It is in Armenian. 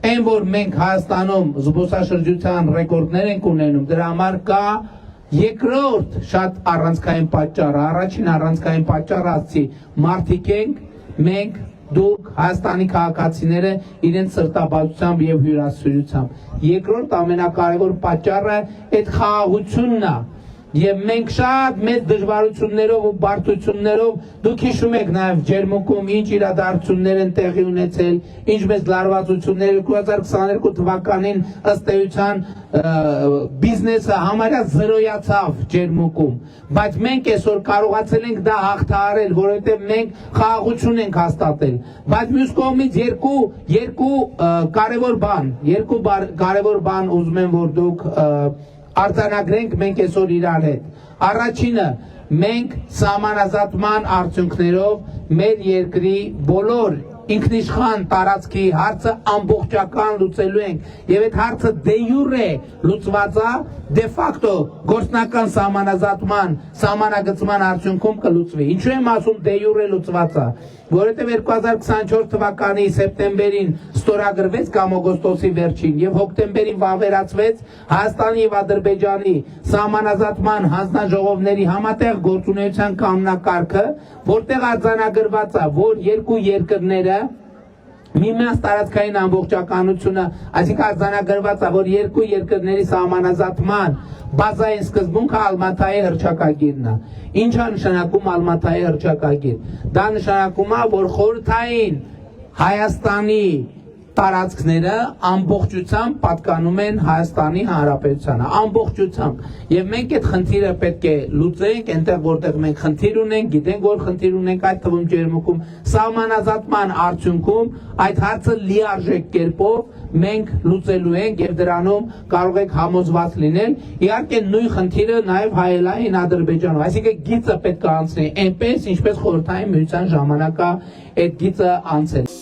Այն որ մենք Հայաստանում զբոսաշրջության ռեկորդներ ենք ունենում, դրա համար կա երկրորդ շատ առանցքային պատճառը, առաջին առանցքային պատճառը ասացի, մարդիկ ենք, մենք, դուք, Հայաստանի քաղաքացիները իրենց սրտաբացությամբ եւ հյուրասիրությամբ։ Երկրորդ ամենակարևոր պատճառը այդ խաղաղությունն է։ Եվ մենք շատ մեծ դժվարություններով ու բարդություններով դուք հիշում եք նաև Ջերմուկում ինչ իրադարձություններ են տեղի ունեցել, ինչ մեծ լարվածություններ 2022 թվականին ըստ էության բիզնեսը համարյա զրոյացավ Ջերմուկում, բայց մենք այսօր կարողացել ենք դա հաղթահարել, որովհետև մենք խաղաղություն ենք հաստատել, բայց մյուս կողմից երկու կարևոր բան ուզում եմ որ դուք արձանագրենք մենք այսօր իրար հետ։ Առաջինը, մենք սահմանազատման արդյունքներով մեր երկրի բոլոր ինքնիշխան տարածքի հարցը ամբողջական լուծելու ենք եւ այդ հարցը դե յուրե լուծված է դե ֆակտո գործնական սահմանագծման արդյունքում կլուծվի։ Ինչու եմ ասում դե յուրե լուծված է, որովհետեւ 2024 թվականի սեպտեմբերին ստորագրվեց կամ օգոստոսի վերջին եւ հոկտեմբերին վավերացվեց Հայաստանի եւ Ադրբեջանի սահմանազատման հանձնաժողովների համատեղ գործունեության կանոնակարգը, որտեղ արձանագրված է, որ երկու երկրները միմյանց տարածքային ամբողջականությունը, այսինքն արձանագրված է, որ երկու երկրների սահմանազատման բազային սկզբունքը Ալմատայի հռչակագիրն է։ Ինչ է նշանակում Ալմատայի հռչակագիր։ Դա նշանակում է, որ խորհրդային Հայաստանի տարածքները ամբողջությամբ պատկանում են Հայաստանի Հանրապետությանը, ամբողջությամբ։ Եվ մենք այդ խնդիրը պետք է լուծենք, այնտեղ որտեղ մենք խնդիր ունենք, գիտենք որ խնդիր ունենք, այդ թվում Ջերմուկում սահմանազատման արդյունքում այդ հարցը լիարժեք կերպով մենք լուծելու ենք եւ դրանում կարող եք համոզված լինել։ Իհարկե նույն խնդիրը նաեւ հայելային Ադրբեջանում, այսինքն գիծը պետք է անցնի այնպես, ինչպես խորհրդային միության ժամանակ այդ գիծը անցել։